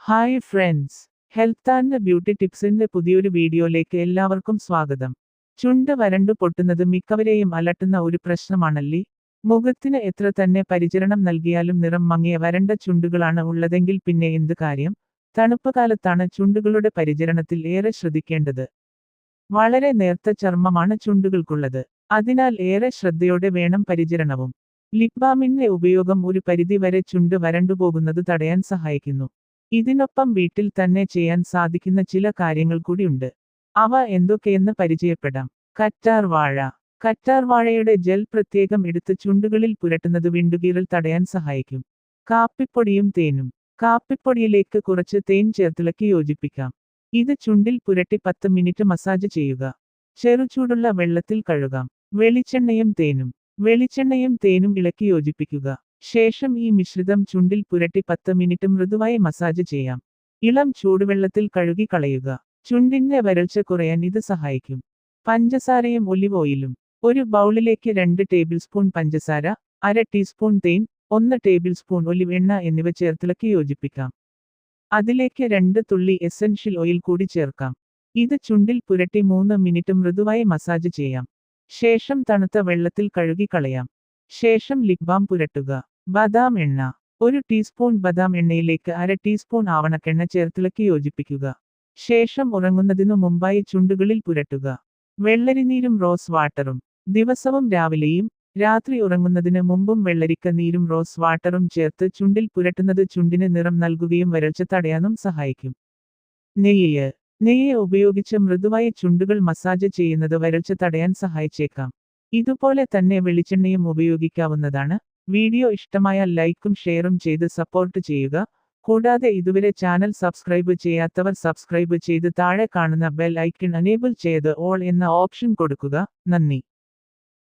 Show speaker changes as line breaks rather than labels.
Hi friends, health and beauty ടിപ്സിന്റെ പുതിയൊരു വീഡിയോയിലേക്ക് എല്ലാവർക്കും സ്വാഗതം. ചുണ്ട് വരണ്ടു പൊട്ടുന്നത് മിക്കവരെയും അലട്ടുന്ന ഒരു പ്രശ്നമാണല്ലേ. മുഖത്തിന് എത്ര തന്നെ പരിചരണം നൽകിയാലും നിറം മങ്ങിയ വരണ്ട ചുണ്ടുകളാണ് ഉള്ളതെങ്കിൽ പിന്നെ എന്ത് കാര്യം. തണുപ്പ് കാലത്താണ് ചുണ്ടുകളുടെ പരിചരണത്തിൽ ഏറെ ശ്രദ്ധിക്കേണ്ടത്. വളരെ നേർത്ത ചർമ്മമാണ് ചുണ്ടുകൾക്കുള്ളത്. അതിനാൽ ഏറെ ശ്രദ്ധയോടെ വേണം പരിചരണവും. ലിപ് ബാമിന്റെ ഉപയോഗം ഒരു പരിധി വരെ ചുണ്ട് വരണ്ടുപോകുന്നത് തടയാൻ സഹായിക്കുന്നു. ഇതിനൊപ്പം വീട്ടിൽ തന്നെ ചെയ്യാൻ സാധിക്കുന്ന ചില കാര്യങ്ങൾ കൂടിയുണ്ട്. അവ എന്തൊക്കെയെന്ന് പരിചയപ്പെടാം. കറ്റാർ വാഴ. കറ്റാർ വാഴയുടെ ജെൽ പ്രത്യേകം എടുത്ത് ചുണ്ടുകളിൽ പുരട്ടുന്നത് വിണ്ടുകീറൽ തടയാൻ സഹായിക്കും. കാപ്പിപ്പൊടിയും തേനും. കാപ്പിപ്പൊടിയിലേക്ക് കുറച്ച് തേൻ ചേർത്തിളക്കി യോജിപ്പിക്കാം. ഇത് ചുണ്ടിൽ പുരട്ടി 10 മിനിറ്റ് മസാജ് ചെയ്യുക. ചെറുചൂടുള്ള വെള്ളത്തിൽ കഴുകാം. വെളിച്ചെണ്ണയും തേനും. വെളിച്ചെണ്ണയും തേനും ഇളക്കി യോജിപ്പിക്കുക. ശേഷം ഈ മിശ്രിതം ചുണ്ടിൽ പുരട്ടി 10 മിനിറ്റ് മൃദുവായി മസാജ് ചെയ്യാം. ഇളം ചൂടുവെള്ളത്തിൽ കഴുകി കളയുക. ചുണ്ടിന്റെ വരൾച്ച കുറയാൻ ഇത് സഹായിക്കും. പഞ്ചസാരയും ഒലിവ് ഓയിലും. ഒരു ബൗളിലേക്ക് 2 ടേബിൾ സ്പൂൺ പഞ്ചസാര, 1/2 ടീസ്പൂൺ തേൻ, 1 ടേബിൾ സ്പൂൺ ഒലിവ് എണ്ണ എന്നിവ ചേർത്തിളക്കി യോജിപ്പിക്കാം. അതിലേക്ക് 2 തുള്ളി എസൻഷ്യൽ ഓയിൽ കൂടി ചേർക്കാം. ഇത് ചുണ്ടിൽ പുരട്ടി 3 മിനിറ്റ് മൃദുവായി മസാജ് ചെയ്യാം. ശേഷം തണുത്ത വെള്ളത്തിൽ കഴുകി കളയാം. ശേഷം ലിപ് ബാം പുരട്ടുക. ബദാം എണ്ണ. 1 ടീസ്പൂൺ ബദാം എണ്ണയിലേക്ക് 1/2 ടീസ്പൂൺ ആവണക്കെണ്ണ ചേർത്തിളക്കി യോജിപ്പിക്കുക. ശേഷം ഉറങ്ങുന്നതിനു മുമ്പായി ചുണ്ടുകളിൽ പുരട്ടുക. വെള്ളരിനീരും റോസ് വാട്ടറും. ദിവസവും രാവിലെയും രാത്രി ഉറങ്ങുന്നതിന് മുമ്പും വെള്ളരിക്ക നീരും റോസ് വാട്ടറും ചേർത്ത് ചുണ്ടിൽ പുരട്ടുന്നത് ചുണ്ടിന് നിറം നൽകുകയും വരൾച്ച തടയാനും സഹായിക്കും. നെയ്യ്. നെയ്യ് ഉപയോഗിച്ച് മൃദുവായി ചുണ്ടുകൾ മസാജ് ചെയ്യുന്നത് വരൾച്ച തടയാൻ സഹായിച്ചേക്കാം. ഇതുപോലെ തന്നെ വെളിച്ചെണ്ണയും ഉപയോഗിക്കാവുന്നതാണ്. വീഡിയോ ഇഷ്ടമായാൽ ലൈക്കും ഷെയറും ചെയ്ത് സപ്പോർട്ട് ചെയ്യുക. കൂടാതെ ഇതുവരെ ചാനൽ സബ്സ്ക്രൈബ് ചെയ്യാത്തവർ സബ്സ്ക്രൈബ് ചെയ്ത് താഴെ കാണുന്ന ബെൽ ഐക്കൺ എനേബിൾ ചെയ്ത് ഓൾ എന്ന ഓപ്ഷൻ കൊടുക്കുക. നന്ദി.